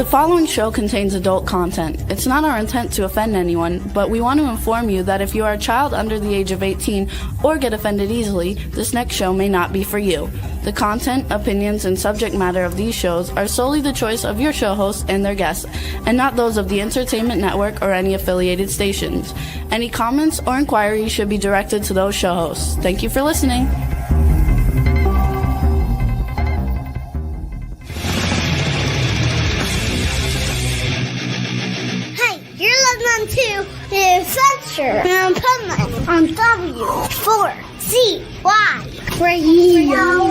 following show contains adult content. It's not our intent to offend anyone, but we want to inform you that if you are a child under the age of 18 or get offended easily, this next show may not be for you. The content, opinions, and subject matter of these shows are solely the choice of your show hosts and their guests, and not those of the Entertainment Network or any affiliated stations. Any comments or inquiries should be directed to those show hosts. Thank you for listening. To the Adventures of Pipeman on W4CY Radio.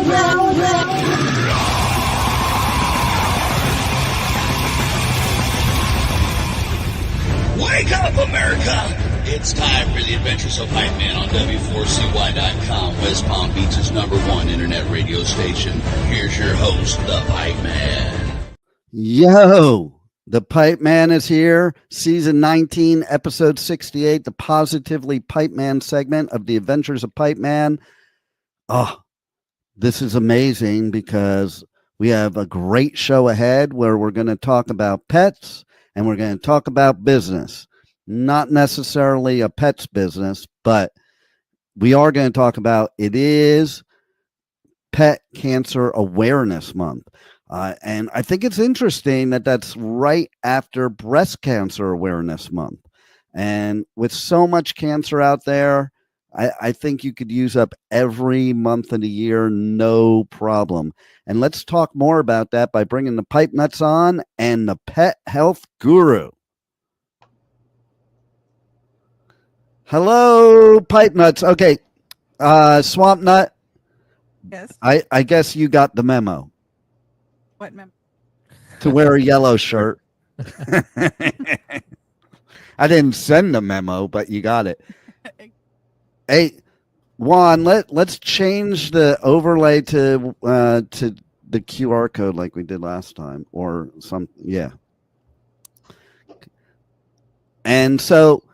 Wake up, America! It's time for the Adventures of Pipeman on W4CY.com, West Palm Beach's #1 internet radio station. Here's your host, the Pipeman. Yo! The Pipeman is here, season 19, episode 68, the Positively Pipeman segment of the Adventures of Pipeman. Oh, this is amazing because we have a great show ahead where we're going to talk about pets and we're going to talk about business. Not necessarily a pet's business, but we are going to talk about it is Pet Cancer Awareness Month. And I think it's interesting that that's right after Breast Cancer Awareness Month. And with so much cancer out there, I think you could use up every month of the year, no problem. And let's talk more about that by bringing the Pipe Nuts on and the Pet Health Guru. Hello, Pipe Nuts. Okay, Swamp Nut. Yes. I guess you got the memo. What memo? To wear a yellow shirt. I didn't send the memo, but you got it. Hey, Juan, let's change the overlay to the QR code like we did last time, or some, yeah. And so,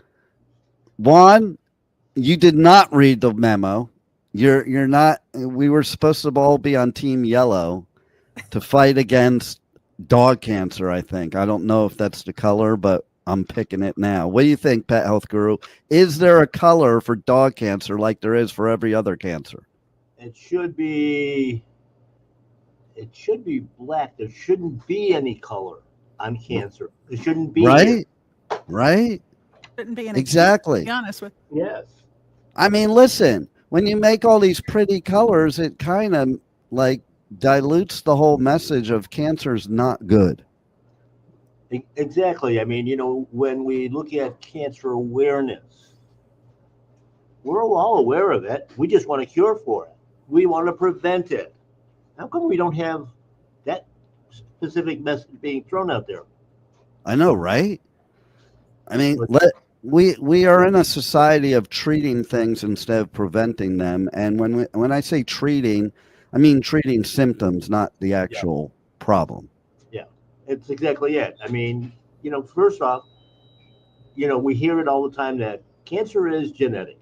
Juan, you did not read the memo. You're not. We were supposed to all be on Team Yellow to fight against dog cancer, I think. I don't know if that's the color, but I'm picking it now. What do you think, Pet Health Guru? Is there a color for dog cancer like there is for every other cancer? It should be black. There shouldn't be any color on cancer. It shouldn't be. Right? Right? Shouldn't be any. Exactly. To be honest with you. Yes. I mean, listen, when you make all these pretty colors, it kind of like dilutes the whole message of cancer's not good. Exactly. I mean, when we look at cancer awareness, we're all aware of it. We just want a cure for it. We want to prevent it. How come we don't have that specific message being thrown out there? I know, right? I mean, we are in a society of treating things instead of preventing them. And when I say treating, I mean treating symptoms, not the actual problem. Yeah, it's exactly it. I mean, first off, we hear it all the time that cancer is genetic,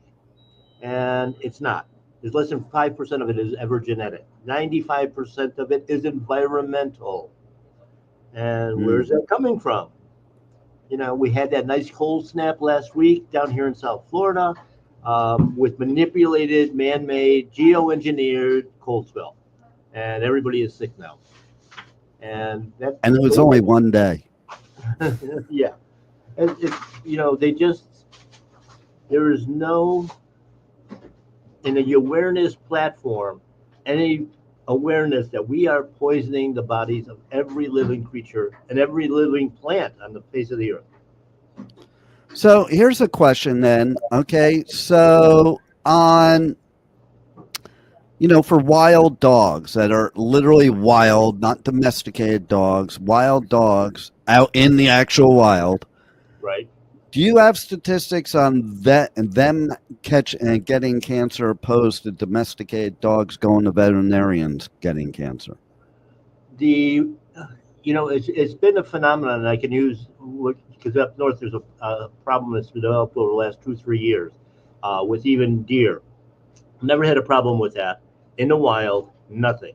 and it's not. There's less than 5% of it is ever genetic. 95% of it is environmental. And where's that coming from? We had that nice cold snap last week down here in South Florida. With manipulated, man-made, geo-engineered cold spell, and everybody is sick now. And it was only one day. Yeah, and there is no in the awareness platform any awareness that we are poisoning the bodies of every living creature and every living plant on the face of the earth. So here's a question then. Okay, so on, for wild dogs that are literally wild, not domesticated dogs, wild dogs out in the actual wild. Right. Do you have statistics on them getting cancer opposed to domesticated dogs going to veterinarians getting cancer? It's been a phenomenon, and I can use, because up north there's a problem that's developed over the last 2-3 years with even deer. Never had a problem with that. In the wild, nothing.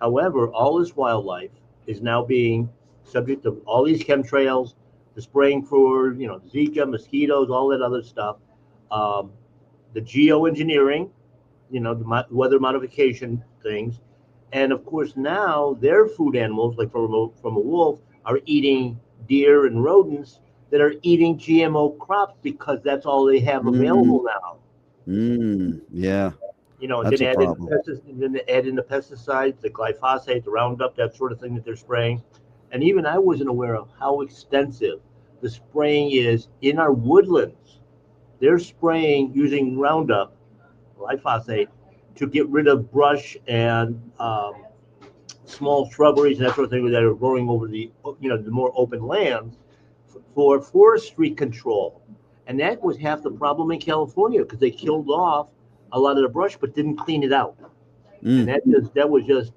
However, all this wildlife is now being subject to all these chemtrails, the spraying for, Zika, mosquitoes, all that other stuff, the geoengineering, the weather modification things. And of course, now their food animals, like from a wolf, are eating deer and rodents that are eating GMO crops because that's all they have available now. Yeah, And that's then a problem. they add in the pesticides, the glyphosate, the Roundup, that sort of thing that they're spraying. And even I wasn't aware of how extensive the spraying is in our woodlands. They're spraying using Roundup, glyphosate, to get rid of brush and small shrubberies and that sort of thing that are growing over the more open lands for forestry control. And that was half the problem in California because they killed off a lot of the brush but didn't clean it out. And that was just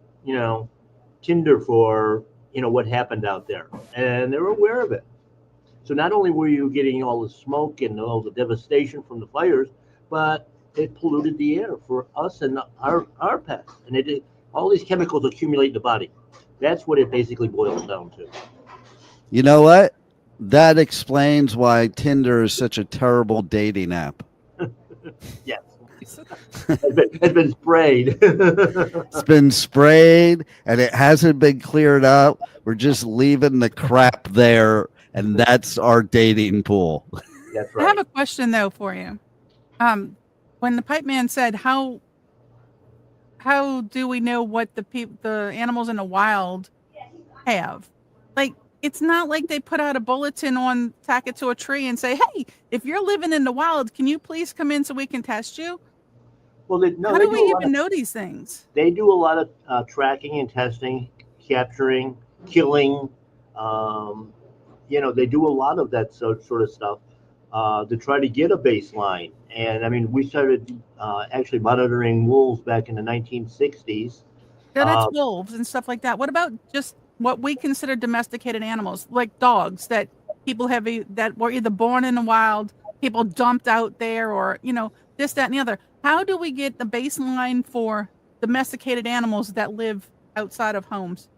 tinder for what happened out there, and they were aware of it. So not only were you getting all the smoke and all the devastation from the fires, but it polluted the air for us and our pets, and all these chemicals accumulate in the body. That's what it basically boils down to. You know what? That explains why Tinder is such a terrible dating app. Yes. It's been sprayed. It's been sprayed and it hasn't been cleared up. We're just leaving the crap there, and that's our dating pool. That's I right. have a question though for you. When the pipe man said, how do we know what the animals in the wild have? Like, it's not like they put out a bulletin tack it to a tree and say, hey, if you're living in the wild, can you please come in so we can test you? Well, How do we even know these things? They do a lot of tracking and testing, capturing, killing. They do a lot of that sort of stuff to try to get a baseline. And I mean, we started actually monitoring wolves back in the 1960s. Yeah, that's wolves and stuff like that. What about just what we consider domesticated animals, like dogs that people have that were either born in the wild, people dumped out there, or this, that, and the other? How do we get the baseline for domesticated animals that live outside of homes?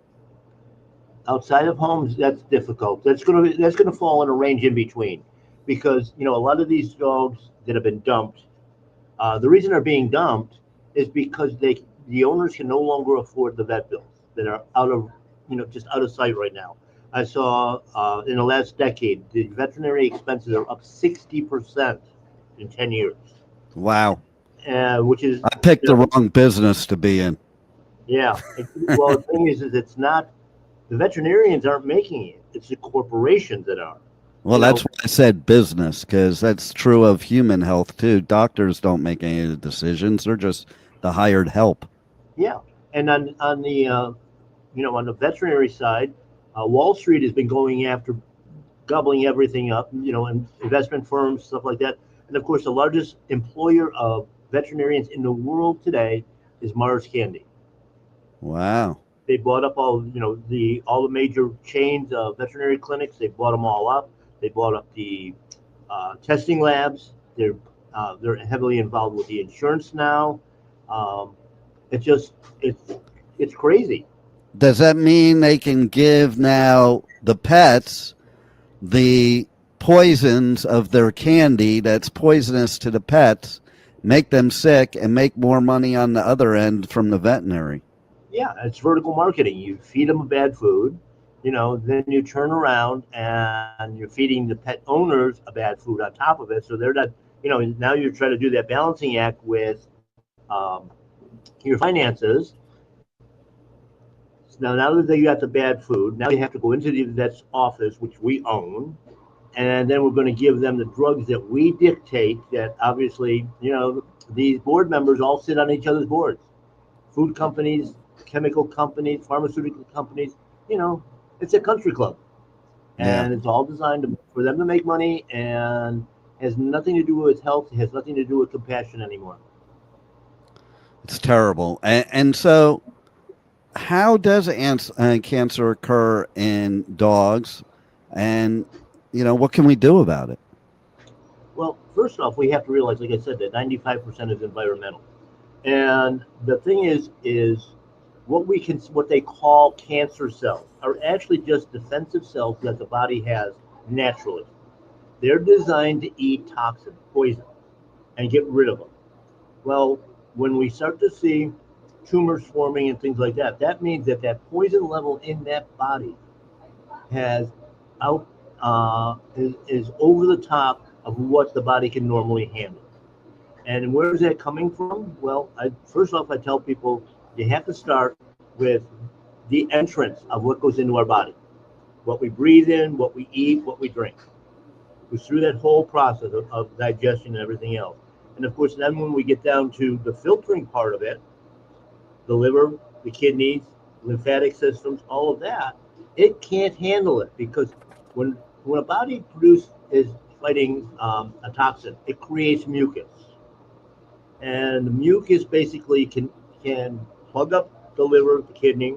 Outside of homes, that's difficult. That's gonna fall in a range in between, because a lot of these dogs that have been dumped, the reason they're being dumped is because the owners can no longer afford the vet bills that are just out of sight right now. I saw in the last decade the veterinary expenses are up 60% in 10 years. Wow. Which is, I picked the wrong business to be in. Yeah. Well, the thing is it's not, the veterinarians aren't making it. It's the corporations that are. Well, that's why I said business, because that's true of human health too. Doctors don't make any of the decisions; they're just the hired help. Yeah, and on the on the veterinary side, Wall Street has been going after gobbling everything up. And investment firms, stuff like that. And of course, the largest employer of veterinarians in the world today is Mars Candy. Wow. They bought up all the major chains of veterinary clinics. They bought them all up. They bought up the testing labs. They're heavily involved with the insurance now. It's crazy. Does that mean they can give now the pets the poisons of their candy that's poisonous to the pets, make them sick, and make more money on the other end from the veterinary? Yeah, it's vertical marketing. You feed them bad food, then you turn around and you're feeding the pet owners a bad food on top of it. So they're not, now you're trying to do that balancing act with your finances. Now that you got the bad food, now you have to go into the vet's office, which we own, and then we're going to give them the drugs that we dictate. That obviously, these board members all sit on each other's boards. Food companies, chemical companies, pharmaceutical companies, it's a country club. And it's all designed for them to make money, and has nothing to do with health. It has nothing to do with compassion anymore. It's terrible. And so how does cancer occur in dogs? And, what can we do about it? Well, first off, we have to realize, like I said, that 95% is environmental. And the thing is what they call cancer cells are actually just defensive cells that the body has naturally. They're designed to eat toxin, poison, and get rid of them. Well, when we start to see tumors forming and things like that, that means that that poison level in that body has out is over the top of what the body can normally handle. And where is that coming from? Well, first off, I tell people you have to start with the entrance of what goes into our body, what we breathe in, what we eat, what we drink. It goes through that whole process of digestion and everything else. And of course, then when we get down to the filtering part of it, the liver, the kidneys, lymphatic systems, all of that, it can't handle it because when a body is fighting a toxin, it creates mucus, and the mucus basically can plug up the liver, the kidney,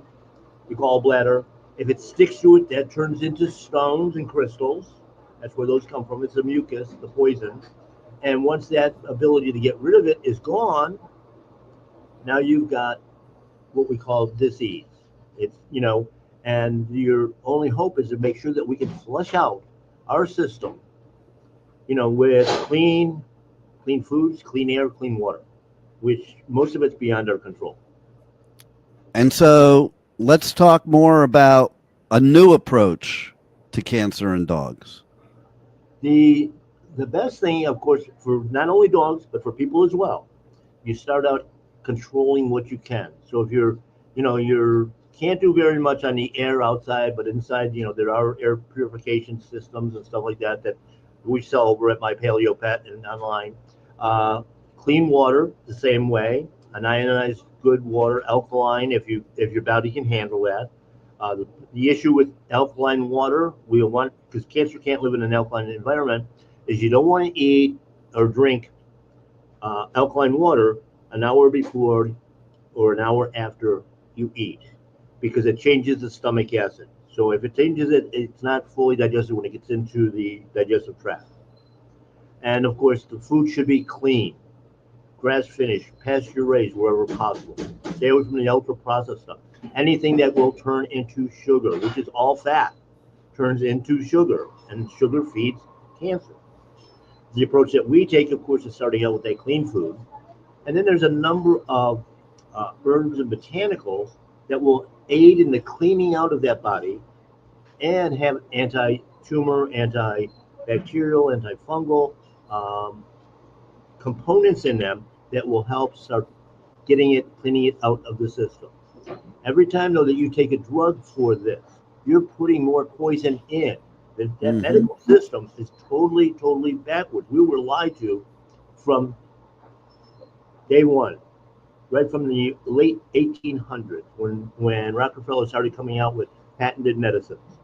the gallbladder. If it sticks to it, that turns into stones and crystals. That's where those come from. It's the mucus, the poison. And once that ability to get rid of it is gone, now you've got what we call disease. It's, and your only hope is to make sure that we can flush out our system, with clean foods, clean air, clean water, which most of it's beyond our control. And so let's talk more about a new approach to cancer in dogs. The best thing, of course, for not only dogs, but for people as well, you start out controlling what you can. So if you can't do very much on the air outside, but inside, there are air purification systems and stuff like that we sell over at my Paleo Pet and online. Clean water, the same way, an ionized good water, alkaline, if your body can handle that. The issue with alkaline water, because cancer can't live in an alkaline environment, is you don't want to eat or drink alkaline water an hour before or an hour after you eat, because it changes the stomach acid. So if it changes it, it's not fully digested when it gets into the digestive tract. And of course, the food should be clean, grass finished, pasture raised wherever possible. Stay away from the ultra processed stuff. Anything that will turn into sugar, which is all fat, turns into sugar, and sugar feeds cancer. The approach that we take, of course, is starting out with a clean food. And then there's a number of herbs and botanicals that will aid in the cleaning out of that body and have anti-tumor, antibacterial, antifungal components in them that will help start cleaning it out of the system. Every time, though, that you take a drug for this, you're putting more poison in. That medical system is totally, totally backwards. We were lied to from day one, right from the late 1800s, when Rockefeller started coming out with patented medicines.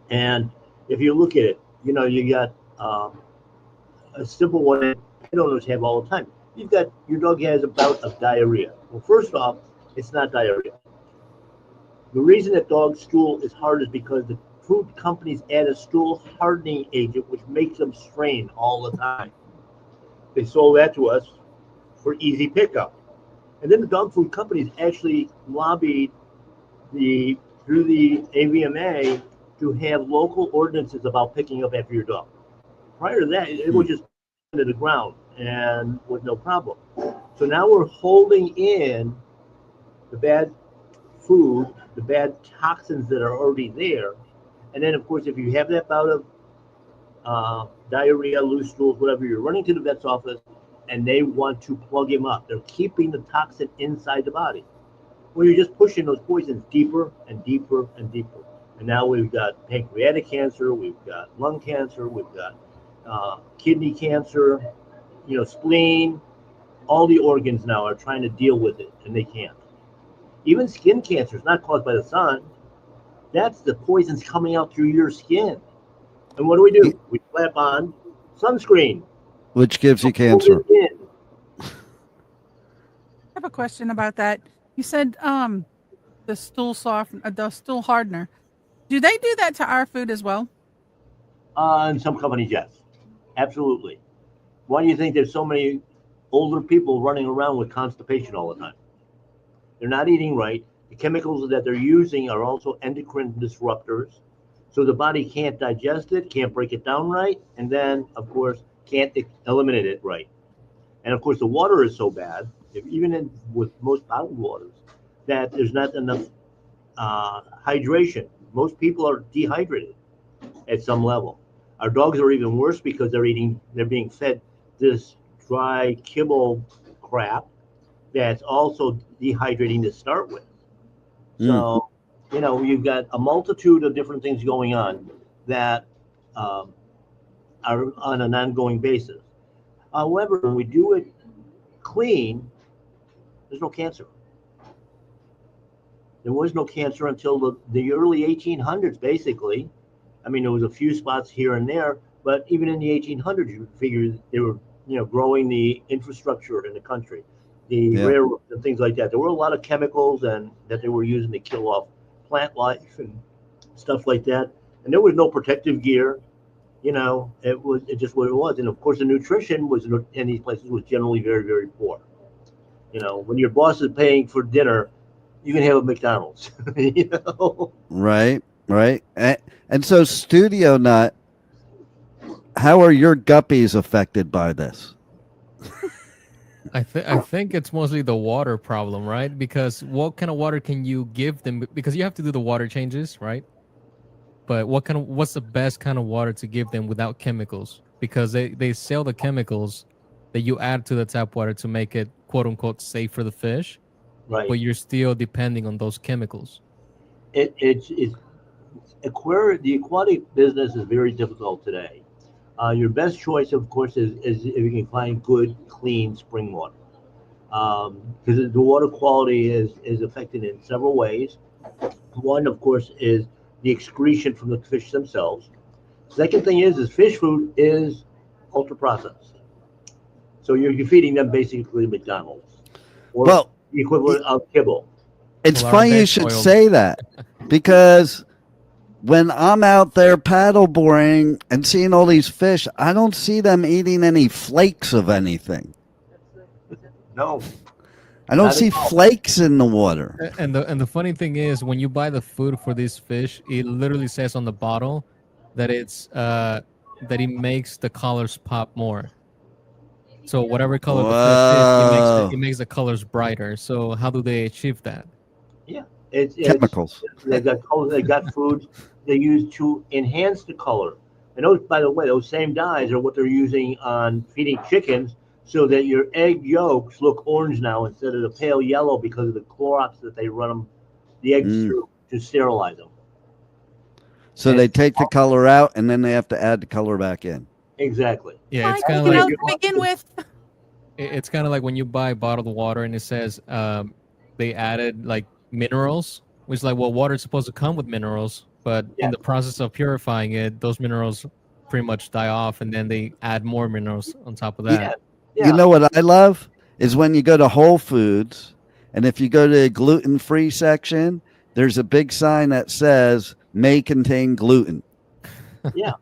And if you look at it, you got a simple one that pet owners have all the time. You've got your dog has a bout of diarrhea. Well, first off, it's not diarrhea. The reason that dog stool is hard is because the food companies add a stool hardening agent, which makes them strain all the time. They sold that to us for easy pickup. And then the dog food companies actually lobbied through the AVMA to have local ordinances about picking up after your dog. Prior to that, it was just into the ground and with no problem. So now we're holding in the bad food, the bad toxins that are already there. And then, of course, if you have that bout of diarrhea, loose stools, whatever, you're running to the vet's office and they want to plug him up. They're keeping the toxin inside the body. Well, you're just pushing those poisons deeper and deeper and deeper. And now we've got pancreatic cancer, we've got lung cancer, we've got kidney cancer, spleen. All the organs now are trying to deal with it, and they can't. Even skin cancer is not caused by the sun. That's the poisons coming out through your skin. And what do? We slap on sunscreen, which gives you cancer. I have a question about that. You said the stool hardener. Do they do that to our food as well? In some companies, yes, absolutely. Why do you think there's so many older people running around with constipation all the time? They're not eating right. The chemicals that they're using are also endocrine disruptors. So the body can't digest it, can't break it down right, and then, of course, can't eliminate it right. And of course, the water is so bad, with most bottled waters, that there's not enough hydration. Most people are dehydrated at some level. Our dogs are even worse because they're being fed this dry kibble crap that's also dehydrating to start with. So, you've got a multitude of different things going on that are on an ongoing basis. However, when we do it clean, there's no cancer. There was no cancer until the early 1800s, basically. I mean, there was a few spots here and there, but even in the 1800s, you figure they were, growing the infrastructure in the country, the railroads and things like that. There were a lot of chemicals and that they were using to kill off plant life and stuff like that. And there was no protective gear. It just what it was. And of course, the nutrition was in these places was generally very, very poor. When your boss is paying for dinner, you can have a McDonald's. Right. And so, Studio Nut, how are your guppies affected by this? I think it's mostly the water problem, right? Because what kind of water can you give them? Because you have to do the water changes, right? But what's the best kind of water to give them without chemicals? Because they sell the chemicals that you add to the tap water to make it quote unquote safe for the fish, Right. but you're still depending on those chemicals. The aquatic business is very difficult today. Your best choice, of course, is if you can find good, clean spring water, because the water quality is affected in several ways. One, of course, is the excretion from the fish themselves. Second thing is fish food is ultra processed, so you're feeding them basically McDonald's or the equivalent of kibble. It's funny you should say that, because when I'm out there paddle boarding and seeing all these fish, I don't see them eating any flakes of anything. No. I don't see flakes in the water. And the funny thing is, when you buy the food for these fish, it literally says on the bottle that that it makes the colors pop more. So whatever color the fish is, it makes the colors brighter. So how do they achieve that? Yeah, chemicals. They got colors. They got foods they use to enhance the color. And those, by the way, those same dyes are what they're using on feeding chickens, so that your egg yolks look orange now instead of the pale yellow because of the Clorox that they run the eggs through to sterilize them. So they take the color out and then they have to add the color back in. Exactly. Yeah, it's kind of like to begin with. It's kind of like when you buy bottled water and it says they added like minerals, which is like, well, water is supposed to come with minerals, but in the process of purifying it, those minerals pretty much die off, and then they add more minerals on top of that. Yeah. You know what I love is when you go to Whole Foods, and if you go to the gluten-free section, there's a big sign that says may contain gluten. Yeah.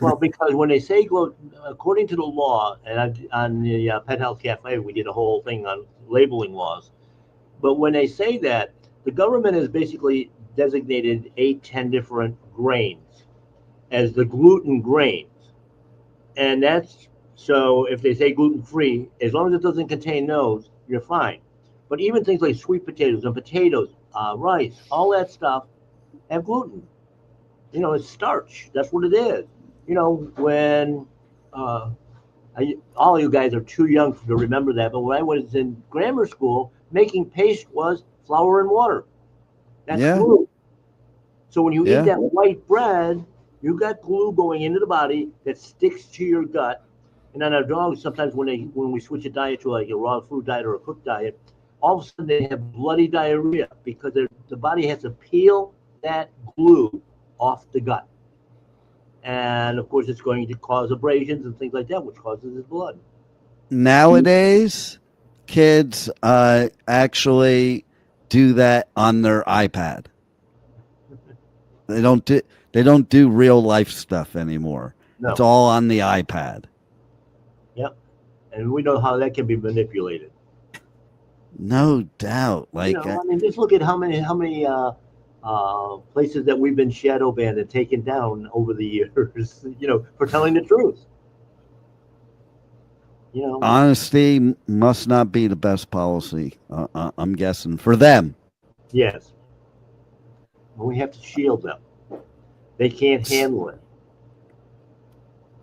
Well, because when they say gluten, according to the law, and on the Pet Health Cafe, we did a whole thing on labeling laws. But when they say that, the government has basically designated 10 different grains as the gluten grains. And that's, so if they say gluten-free, as long as it doesn't contain those, you're fine. But even things like sweet potatoes and potatoes, rice, all that stuff have gluten. It's starch. That's what it is. When all you guys are too young to remember that, but when I was in grammar school, making paste was flour and water. That's glue. So when you eat that white bread, you got glue going into the body that sticks to your gut. And on our dogs, sometimes when we switch a diet to like a raw food diet or a cooked diet, all of a sudden they have bloody diarrhea because the body has to peel that glue off the gut. And of course, it's going to cause abrasions and things like that, which causes his blood. Nowadays, kids actually do that on their iPad. They don't do real life stuff anymore. No. It's all on the iPad. Yep. And we know how that can be manipulated. No doubt. Like, I mean, just look at how many places that we've been shadow banned and taken down over the years. For telling the truth. Honesty must not be the best policy. I'm guessing for them. Yes. We have to shield them. They can't handle it.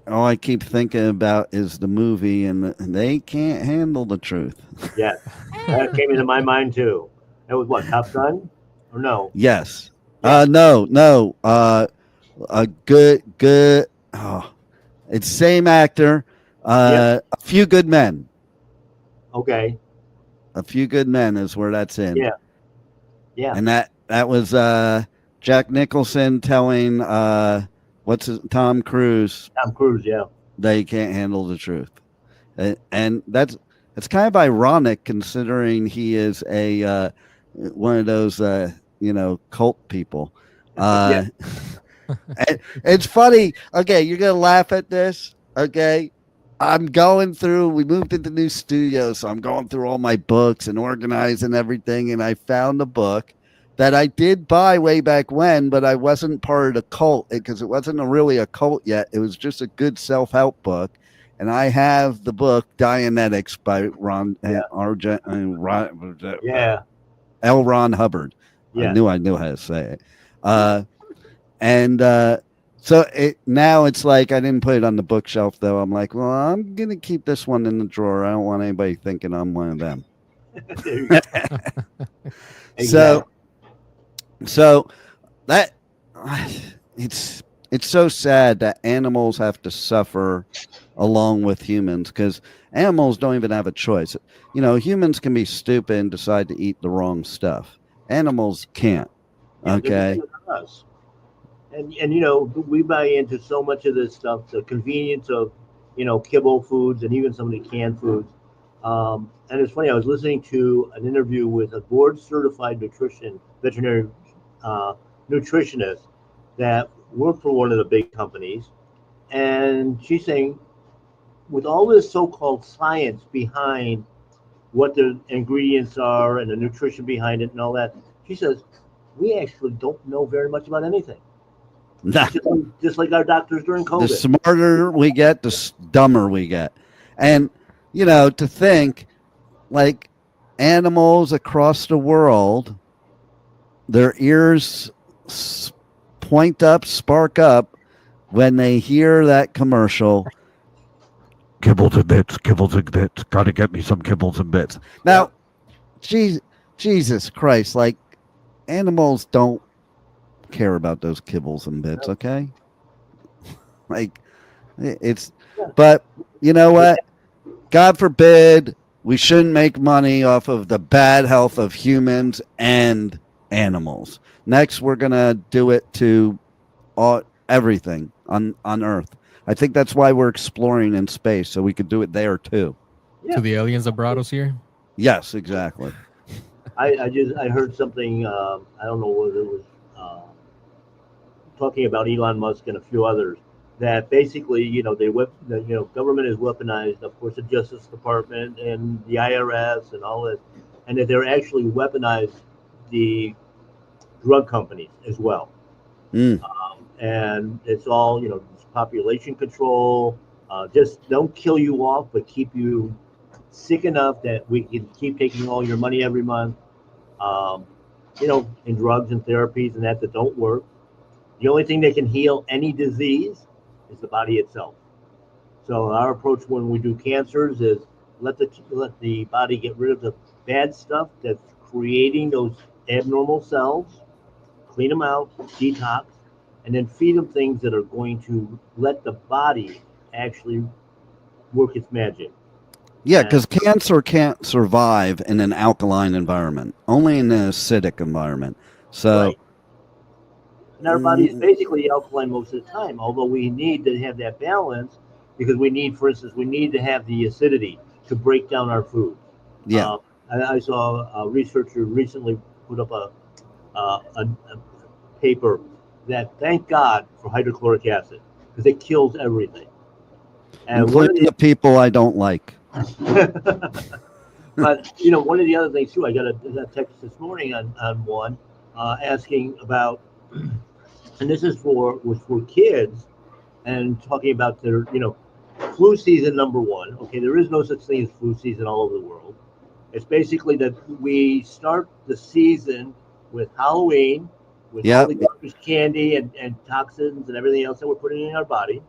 All I keep thinking about is the movie, and they can't handle the truth. Yeah, that came into my mind too. That was what, Top Gun, or no? Yes. Yeah. No. A good. Oh, it's same actor. A Few Good Men. Okay. A Few Good Men is where that's in. Yeah. Yeah. And that was Jack Nicholson telling Tom Cruise. Tom Cruise, yeah. They can't handle the truth, and that's kind of ironic considering he is a one of those cult people. It's funny. Okay, you're gonna laugh at this. Okay, I'm going through. We moved into new studios, so I'm going through all my books and organizing everything, and I found a book that I did buy way back when, but I wasn't part of the cult because it wasn't really a cult yet. It was just a good self-help book. And I have the book Dianetics by L. Ron Hubbard. Yeah. I knew how to say it. So now it's like I didn't put it on the bookshelf though. I'm like, well, I'm gonna keep this one in the drawer. I don't want anybody thinking I'm one of them. Exactly. So that it's so sad that animals have to suffer along with humans because animals don't even have a choice. Humans can be stupid and decide to eat the wrong stuff. Animals can't. Okay. And we buy into so much of this stuff, the convenience of kibble foods and even some of the canned foods. And it's funny, I was listening to an interview with a board certified veterinary nutritionist that worked for one of the big companies, and she's saying with all this so-called science behind what the ingredients are and the nutrition behind it and all that, she says we actually don't know very much about anything. Just like our doctors during COVID. The smarter we get, the dumber we get. And to think like animals across the world, their ears spark up when they hear that commercial. Kibbles and bits. Got to get me some kibbles and bits. Now, Jesus Christ, like animals don't care about those kibbles and bits, okay? Like but you know what? God forbid we shouldn't make money off of the bad health of humans and animals. Next, we're going to do it to everything on Earth. I think that's why we're exploring in space, so we could do it there too. Yeah. To the aliens that brought us here? Yes, exactly. I heard something, I don't know whether it was talking about Elon Musk and a few others, that basically, government is weaponized, of course, the Justice Department and the IRS and all this, and that they're actually weaponized the drug companies as well. And it's all, population control, just don't kill you off, but keep you sick enough that we can keep taking all your money every month, in drugs and therapies and that don't work. The only thing that can heal any disease is the body itself. So our approach when we do cancers is let the body get rid of the bad stuff that's creating those abnormal cells, clean them out, detox, and then feed them things that are going to let the body actually work its magic. Yeah, because cancer can't survive in an alkaline environment, only in an acidic environment. So, right. And our body is basically alkaline most of the time, although we need to have that balance because we need to have the acidity to break down our food. Yeah. I saw a researcher recently put up a paper that thank God for hydrochloric acid because it kills everything. And including the people I don't like. But one of the other things too, I got a text this morning on one asking about, and this is was for kids, and talking about their flu season number one. Okay, there is no such thing as flu season all over the world. It's basically that we start the season with Halloween, with all the garbage candy and toxins and everything else that we're putting in our body.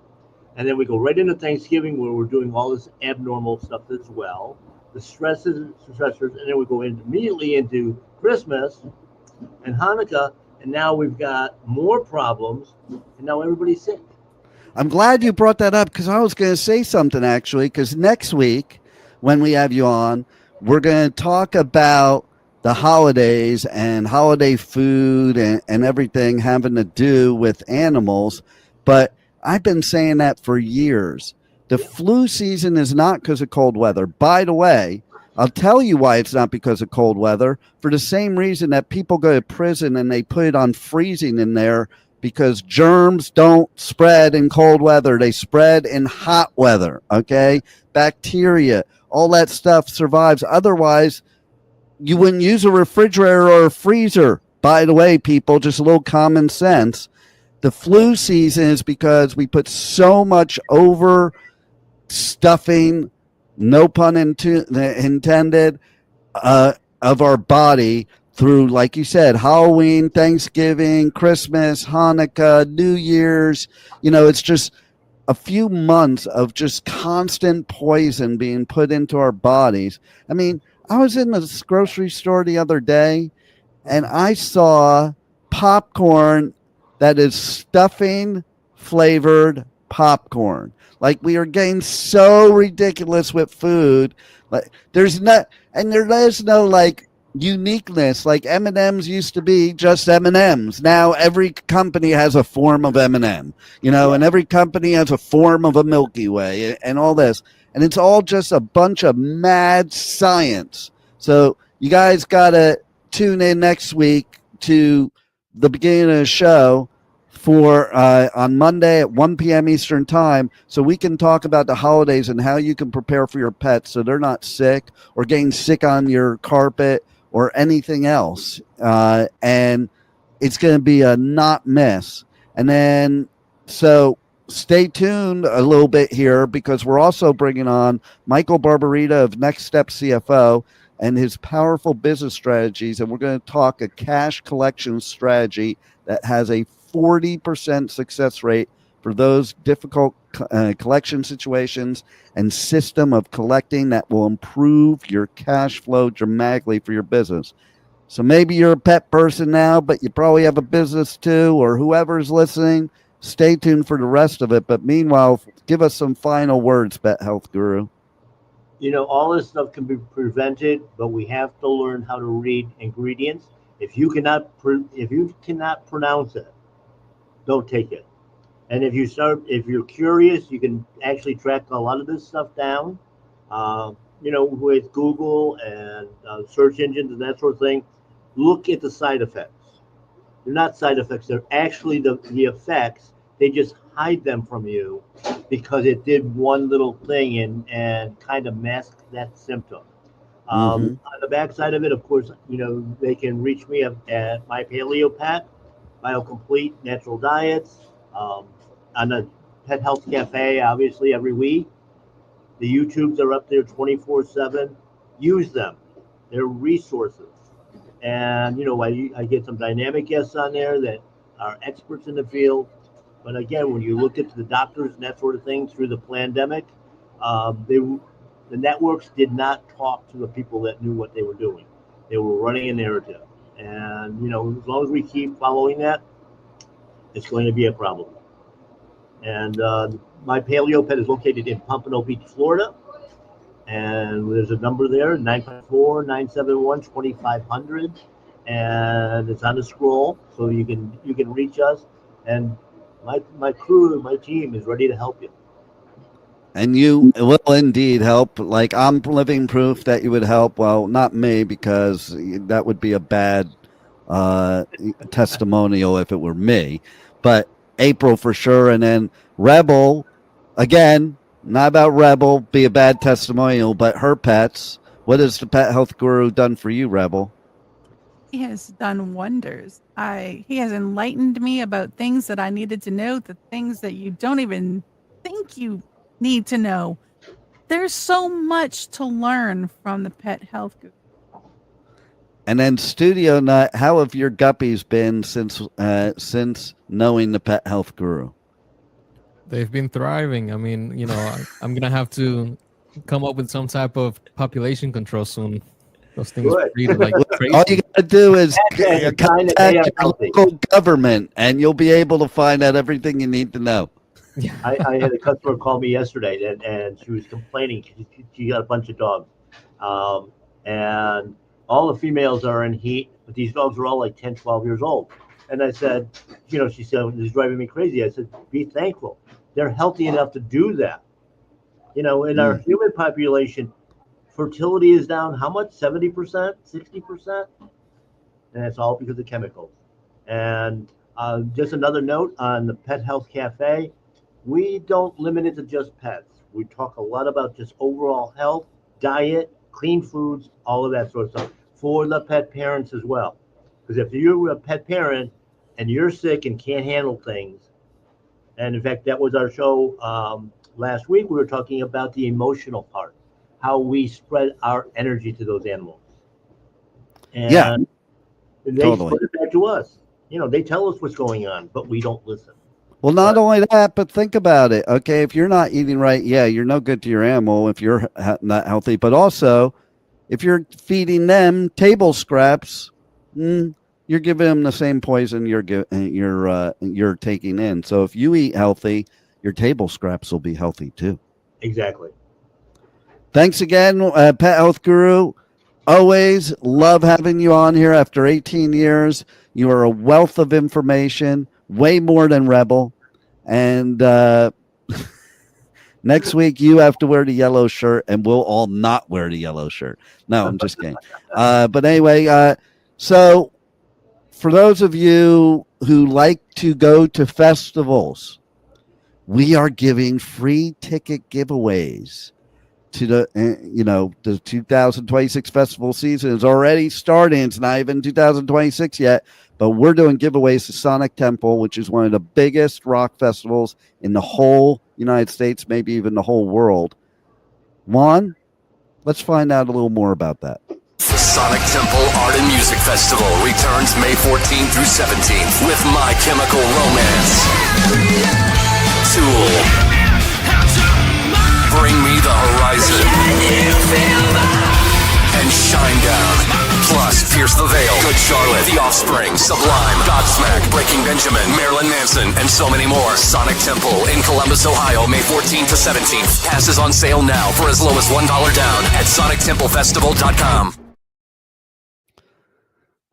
And then we go right into Thanksgiving where we're doing all this abnormal stuff as well. The stressors, and then we go immediately into Christmas and Hanukkah, and now we've got more problems, and now everybody's sick. I'm glad you brought that up because I was going to say something actually, because next week when we have you on, we're going to talk about the holidays and holiday food and everything having to do with animals. But I've been saying that for years. The flu season is not because of cold weather. By the way, I'll tell you why it's not because of cold weather. For the same reason that people go to prison and they put it on freezing in there, because germs don't spread in cold weather. They spread in hot weather, okay? Bacteria, all that stuff survives. Otherwise, you wouldn't use a refrigerator or a freezer. By the way, people, just a little common sense. The flu season is because we put so much over stuffing, no pun intended, of our body through, like you said, Halloween, Thanksgiving, Christmas, Hanukkah, New Year's. It's just a few months of just constant poison being put into our bodies. I mean, I was in the grocery store the other day and I saw popcorn that is stuffing flavored popcorn. Like, we are getting so ridiculous with food. Like, there is no like uniqueness. Like, M&Ms used to be just M&Ms. Now every company has a form of M&M, and every company has a form of a Milky Way and all this. And it's all just a bunch of mad science. So you guys got to tune in next week to the beginning of the show for on Monday at 1 p.m. Eastern time, so we can talk about the holidays and how you can prepare for your pets so they're not sick or getting sick on your carpet or anything else. And it's going to be a not miss. And then, so stay tuned a little bit here because we're also bringing on Michael Barbarita of Next Step CFO and his powerful business strategies. And we're going to talk a cash collection strategy that has a 40% success rate for those difficult collection situations and system of collecting that will improve your cash flow dramatically for your business. So maybe you're a pet person now, but you probably have a business too, or whoever's listening. Stay tuned for the rest of it. But meanwhile, give us some final words, Pet Health Guru. All this stuff can be prevented, but we have to learn how to read ingredients. If you cannot pronounce it, don't take it. And if you're curious, you can actually track a lot of this stuff down. With Google and search engines and that sort of thing. Look at the side effects. They're not side effects. They're actually the effects. They just hide them from you because it did one little thing and kind of masked that symptom. On the backside of it, of course, they can reach me at my Paleo Pet, BioComplete Natural Diets, on the Pet Health Cafe, obviously, every week. The YouTubes are up there 24/7. Use them. They're resources. And, I get some dynamic guests on there that are experts in the field. But again, when you look at the doctors and that sort of thing through the pandemic, the networks did not talk to the people that knew what they were doing. They were running a narrative. And, as long as we keep following that, it's going to be a problem. And my Paleo Pet is located in Pompano Beach, Florida. And there's a number there, 954-971-2500. And it's on the scroll, so you can reach us. And my crew, my team is ready to help you. And you will indeed help. Like, I'm living proof that you would help. Well, not me, because that would be a bad testimonial if it were me. But April for sure. And then Rebel, again, not about Rebel, be a bad testimonial, but her pets What has the pet health guru done for you, Rebel? He has done wonders. He has enlightened me about things that I needed to know, the things that you don't even think you need to know. There's so much to learn from the pet health guru. And then Studio Nut, how have your guppies been since knowing the pet health guru? They've been thriving. I mean, I'm gonna have to come up with some type of population control soon. Those things Good. breed like crazy. All you got to do is That's a sign that contact they are your healthy. local government, and you'll be able to find out everything you need to know. I had a customer call me yesterday, and she was complaining. She got a bunch of dogs, and all the females are in heat, but these dogs are all like 10, 12 years old. And I said, she said, this is driving me crazy. I said, be thankful. They're healthy enough to do that. In our human population, fertility is down how much? 70%, 60%? And it's all because of chemicals. And just another note on the Pet Health Cafe, we don't limit it to just pets. We talk a lot about just overall health, diet, clean foods, all of that sort of stuff for the pet parents as well. Because if you're a pet parent and you're sick and can't handle things, and in fact, that was our show last week, we were talking about the emotional part, how we spread our energy to those animals. And they totally. spread it back to us. They tell us what's going on, but we don't listen. Well, not only that, but think about it. Okay, if you're not eating right, you're no good to your animal if you're not healthy. But also, if you're feeding them table scraps, you're giving them the same poison you're taking in. So if you eat healthy, your table scraps will be healthy too. Exactly. Thanks again, Pet Health Guru. Always love having you on here after 18 years. You are a wealth of information, way more than Rebel. And next week, you have to wear the yellow shirt, and we'll all not wear the yellow shirt. No, I'm just kidding. But anyway, so for those of you who like to go to festivals, we are giving free ticket giveaways to the 2026 festival season is already starting. It's not even 2026 yet, but we're doing giveaways to Sonic Temple, which is one of the biggest rock festivals in the whole United States, maybe even the whole world. Juan, let's find out a little more about that. The Sonic Temple Art and Music Festival returns May 14th through 17th with My Chemical Romance, Tool, Bring Me the Horizon, and Shinedown. Plus, Pierce the Veil, Good Charlotte, The Offspring, Sublime, Godsmack, Breaking Benjamin, Marilyn Manson, and so many more. Sonic Temple in Columbus, Ohio, May 14th to 17th. Passes on sale now for as low as $1 down at SonicTempleFestival.com.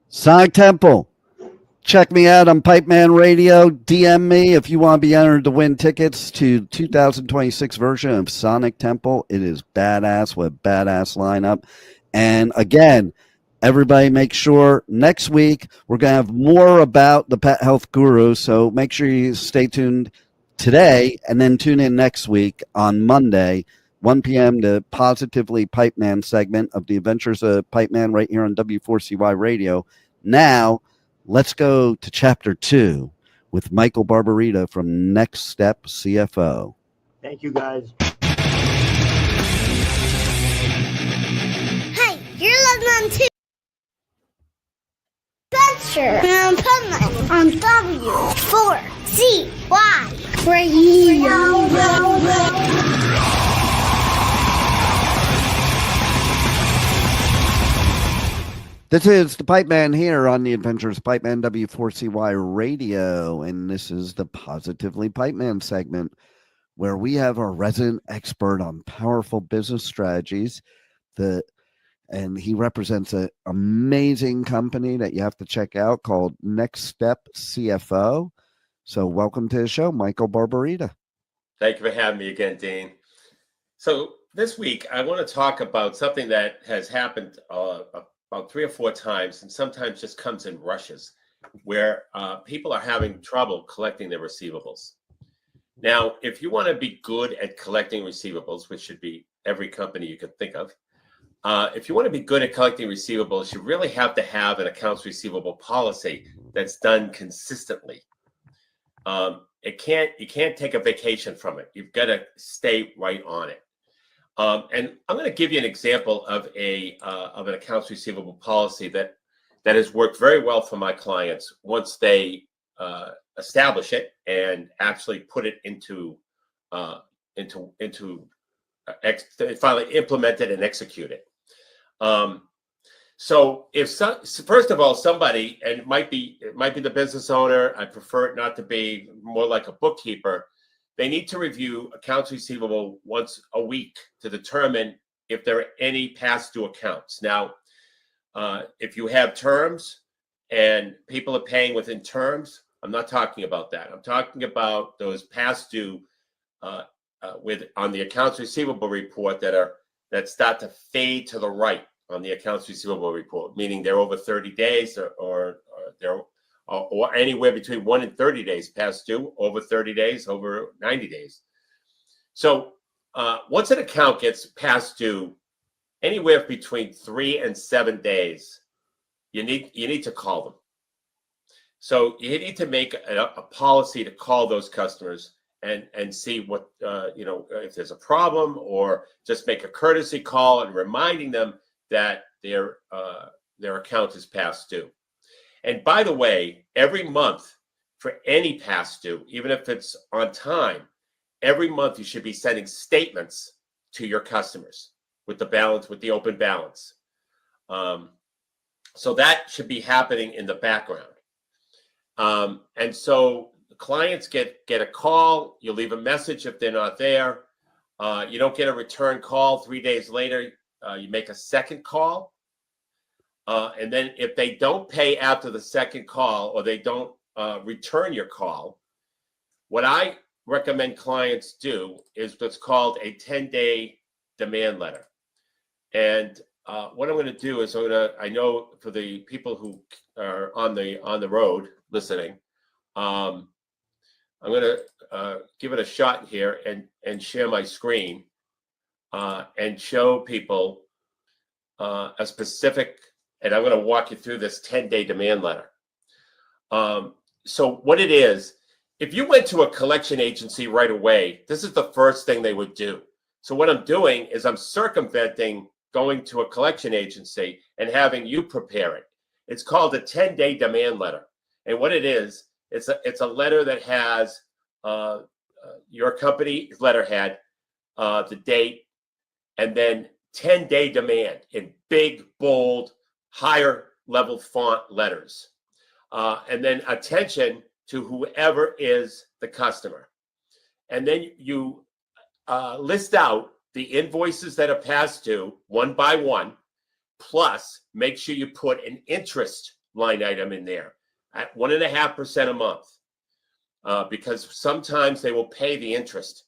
Sonic Temple. Check me out on Pipeman Radio. DM me if you want to be entered to win tickets to 2026 version of Sonic Temple. It is badass with a badass lineup. And again, everybody make sure next week we're going to have more about the Pet Health Guru. So make sure you stay tuned today and then tune in next week on Monday, 1 p.m. to Positively Pipeman segment of the Adventures of Pipeman right here on W4CY Radio. Now, let's go to Chapter 2 with Michael Barbarita from Next Step CFO. Thank you, guys. Hey, you're listening to Adventure of Pipeman on W4CY Radio. This is the Pipeman here on the Adventures of Pipeman W4CY Radio, and this is the Positively Pipeman segment where we have our resident expert on powerful business strategies. And he represents an amazing company that you have to check out called Next Step CFO. So welcome to the show, Michael Barbarita. Thank you for having me again, Dean. So this week, I want to talk about something that has happened about 3 or 4 times, and sometimes just comes in rushes, where people are having trouble collecting their receivables. Now, if you want to be good at collecting receivables, which should be every company you could think of, if you want to be good at collecting receivables, you really have to have an accounts receivable policy that's done consistently. You can't take a vacation from it. You've got to stay right on it. And I'm going to give you an example of an accounts receivable policy that has worked very well for my clients once they establish it and actually put it finally implement it and execute it. So first of all, somebody, and it might be the business owner, I prefer it not to be, more like a bookkeeper, they need to review accounts receivable once a week to determine if there are any past due accounts. Now, if you have terms and people are paying within terms, I'm not talking about that. I'm talking about those past due on the accounts receivable report that start to fade to the right on the accounts receivable report, meaning they're over 30 days or anywhere between 1 and 30 days past due, over 30 days, over 90 days. So once an account gets past due, anywhere between 3 and 7 days, you need to call them. So you need to make a policy to call those customers and see what if there's a problem, or just make a courtesy call and reminding them that their account is past due. And by the way, every month for any past due, even if it's on time, every month you should be sending statements to your customers with the balance, with the open balance. So that should be happening in the background. And so the clients get a call, you leave a message if they're not there. You don't get a return call 3 days later. You make a second call. And then if they don't pay after the second call, or they don't return your call, what I recommend clients do is what's called a 10-day demand letter. And what I'm going to do is I know for the people who are on the road listening, I'm going to give it a shot here and share my screen and show people a specific, and I'm going to walk you through this 10-day demand letter. So what it is, if you went to a collection agency right away, this is the first thing they would do. So what I'm doing is I'm circumventing going to a collection agency and having you prepare it. It's called a 10-day demand letter. And what it is, it's a letter that has your company letterhead, the date, and then 10-day demand in big, bold, higher level font letters. And then attention to whoever is the customer. And then you list out the invoices that are past due one by one, plus make sure you put an interest line item in there at 1.5% a month, because sometimes they will pay the interest.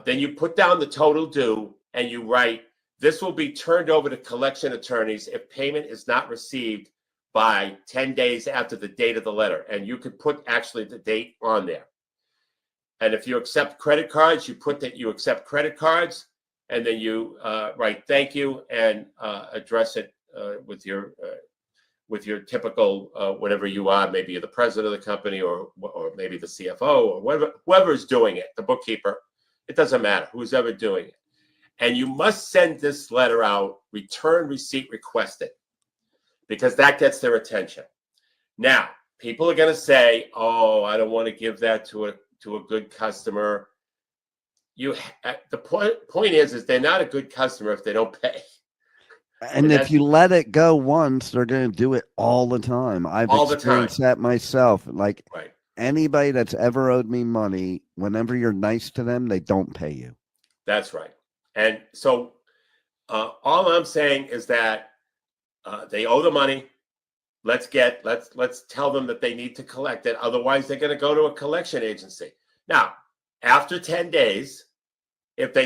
Then you put down the total due and you write, this will be turned over to collection attorneys if payment is not received by 10 days after the date of the letter. And you could put actually the date on there. And if you accept credit cards, you put that you accept credit cards, and then you write thank you and address it with your typical whatever you are. Maybe you're the president of the company, or maybe the CFO, or whoever is doing it, the bookkeeper. It doesn't matter who's ever doing it. And you must send this letter out, return receipt requested, because that gets their attention. Now, people are going to say, oh, I don't want to give that to a good customer. The point is they're not a good customer if they don't pay. And if you let it go once, they're going to do it all the time. I've experienced that myself. Like anybody that's ever owed me money, whenever you're nice to them, they don't pay you. That's right. And so all I'm saying is that they owe the money. Let's tell them that they need to collect it. Otherwise, they're going to go to a collection agency. Now, after 10 days, if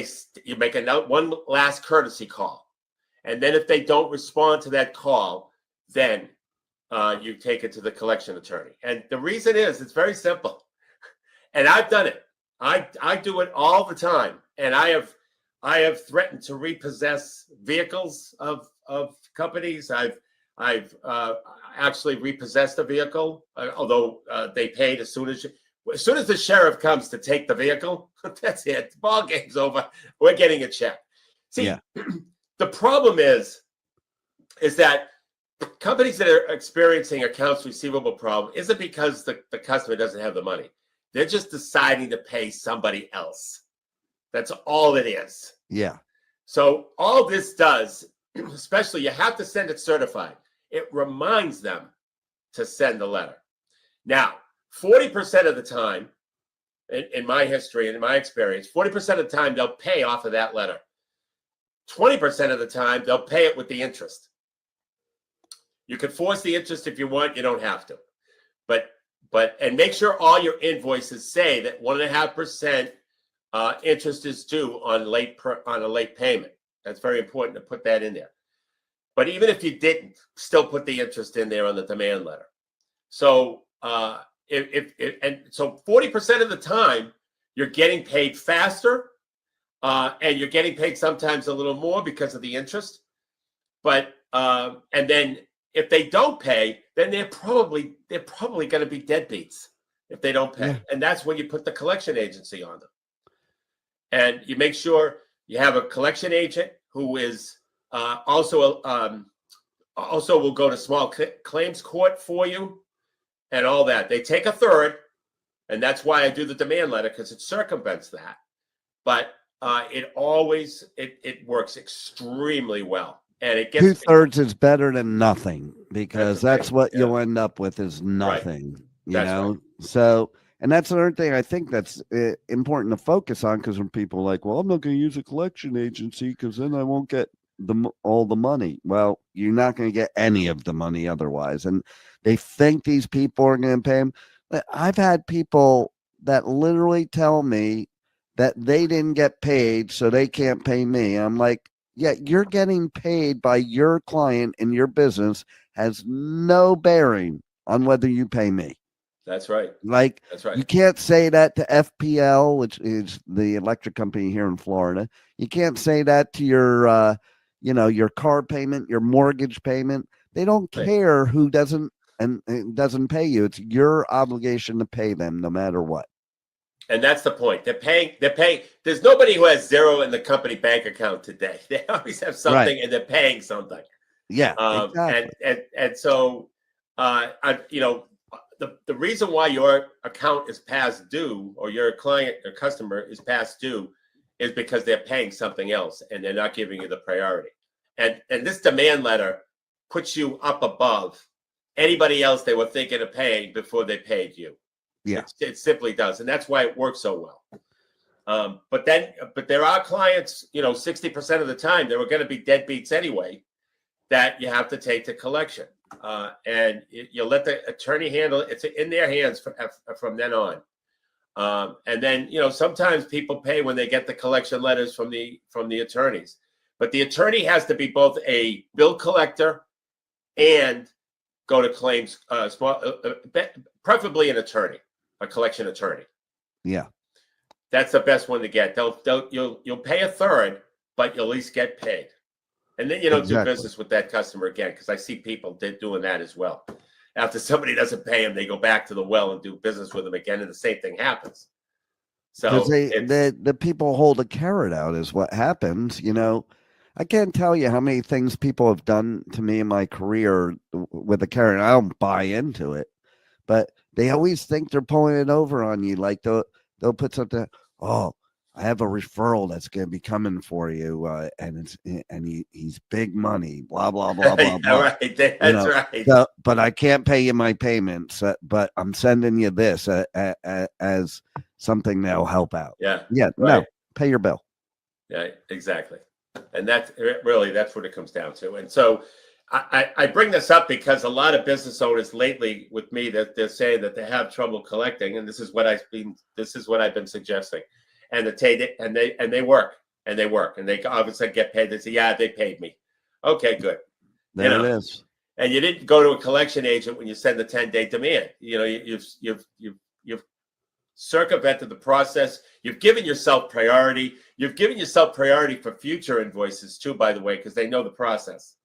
you make one last courtesy call, and then if they don't respond to that call, then you take it to the collection attorney. And the reason is it's very simple. And I've done it. I do it all the time. And I have I have threatened to repossess vehicles of companies. I've actually repossessed a vehicle, although they paid as soon as the sheriff comes to take the vehicle. That's it. The ball game's over. We're getting a check. See, the problem is that companies that are experiencing accounts receivable problem isn't because the customer doesn't have the money. They're just deciding to pay somebody else. That's all it is. Yeah. So all this does, especially you have to send it certified. It reminds them to send the letter. Now, 40% of the time, in my history and in my experience, 40% of the time they'll pay off of that letter. 20% of the time they'll pay it with the interest. You can force the interest if you want. You don't have to. And make sure all your invoices say that 1.5% interest is due on a late payment. That's very important to put that in there. But even if you didn't, still put the interest in there on the demand letter. So so 40% of the time you're getting paid faster, and you're getting paid sometimes a little more because of the interest. But and then if they don't pay, then they're probably going to be deadbeats if they don't pay. Yeah. And that's when you put the collection agency on them. And you make sure you have a collection agent who is also will go to small claims court for you and all that. They take a third, and that's why I do the demand letter, because it circumvents that. But it works extremely well. And it gets 2/3 is better than nothing, because that's what you'll end up with is nothing. Right. You know? Right. So, and that's another thing I think that's important to focus on, because when people are like, well, I'm not going to use a collection agency because then I won't get all the money. Well, you're not going to get any of the money otherwise. And they think these people are going to pay them. I've had people that literally tell me that they didn't get paid, so they can't pay me. I'm like, yeah, you're getting paid by your client, and your business has no bearing on whether you pay me. That's right. Like, that's right. You can't say that to FPL, which is the electric company here in Florida. You can't say that to your, your car payment, your mortgage payment. They don't care who doesn't pay you. It's your obligation to pay them no matter what. And that's the point. They're paying. There's nobody who has zero in the company bank account today. They always have something, and they're paying something. Yeah. Exactly. And so, the reason why your account is past due, or your client or customer is past due, is because they're paying something else, and they're not giving you the priority. And this demand letter puts you up above anybody else they were thinking of paying before they paid you. Yeah, it simply does, and that's why it works so well. But there are clients, 60% of the time they were going to be deadbeats anyway, that you have to take to collection, and you let the attorney handle it. It's in their hands from then on. And then sometimes people pay when they get the collection letters from the attorneys, but the attorney has to be both a bill collector and go to claims, preferably an attorney. A collection attorney. Yeah, that's the best one to get. You'll pay a third, but you'll at least get paid, and then you don't do business with that customer again. Because I see people doing that as well. After somebody doesn't pay them, they go back to the well and do business with them again, and the same thing happens. So the people hold a carrot out is what happens. I can't tell you how many things people have done to me in my career with a carrot. I don't buy into it, but they always think they're pulling it over on you. Like they'll put something. Oh, I have a referral that's going to be coming for you, and he's big money. Blah blah blah blah blah. Right, that's right. So, but I can't pay you my payments. But I'm sending you this as something that'll help out. Yeah. Yeah. Right. No, pay your bill. Yeah. Exactly. And that's what it comes down to. And so I bring this up because a lot of business owners lately with me, that they're saying that they have trouble collecting, and this is what I've been suggesting, and they work and they obviously get paid. They say, yeah, they paid me. Okay, good. There it is. And you didn't go to a collection agent when you send the 10-day demand. You've circumvented the process. You've given yourself priority. You've given yourself priority for future invoices too, by the way, because they know the process.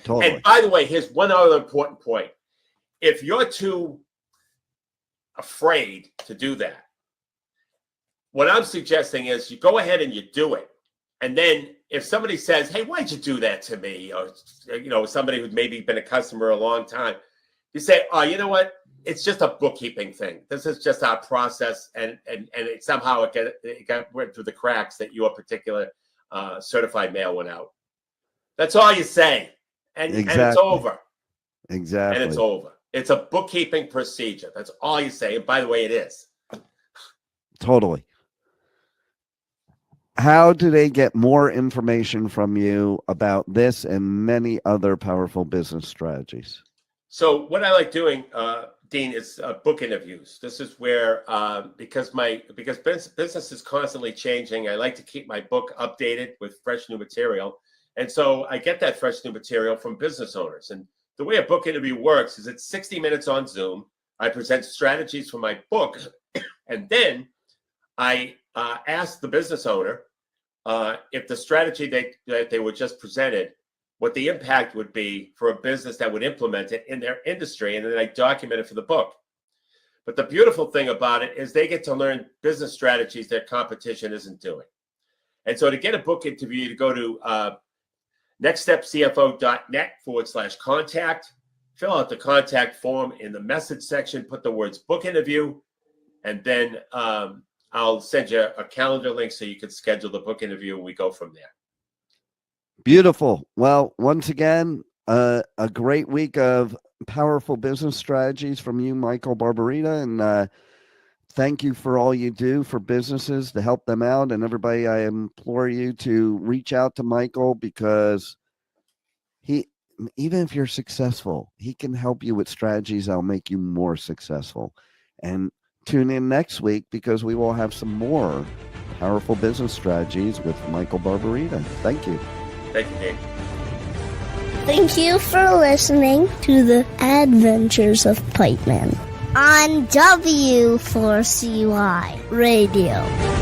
Totally. And by the way, here's one other important point. If you're too afraid to do that, what I'm suggesting is you go ahead and you do it. And then if somebody says, hey, why'd you do that to me? Or, somebody who's maybe been a customer a long time, you say, oh, you know what? It's just a bookkeeping thing. This is just our process. And it somehow it went through the cracks that your particular certified mail went out. That's all you say. And it's over. Exactly. And it's over. It's a bookkeeping procedure. That's all you say. And by the way, it is. Totally. How do they get more information from you about this and many other powerful business strategies? So what I like doing, Dean, is book interviews. This is where, because business is constantly changing, I like to keep my book updated with fresh new material. And so I get that fresh new material from business owners. And the way a book interview works is it's 60 minutes on Zoom. I present strategies from my book, and then I asked the business owner if the strategy that they were just presented, what the impact would be for a business that would implement it in their industry, and then I document it for the book. But the beautiful thing about it is they get to learn business strategies that competition isn't doing. And so to get a book interview, to go to nextstepcfo.net/contact, fill out the contact form in the message section, put the words book interview, and then I'll send you a calendar link so you can schedule the book interview and we go from there. Beautiful. Well, once again, a great week of powerful business strategies from you, Michael Barbarita. And thank you for all you do for businesses to help them out. And everybody, I implore you to reach out to Michael, because even if you're successful, he can help you with strategies that'll make you more successful. And tune in next week, because we will have some more powerful business strategies with Michael Barbarita. Thank you. Thank you, Dave. Thank you for listening to the Adventures of Pipeman on W4CY Radio.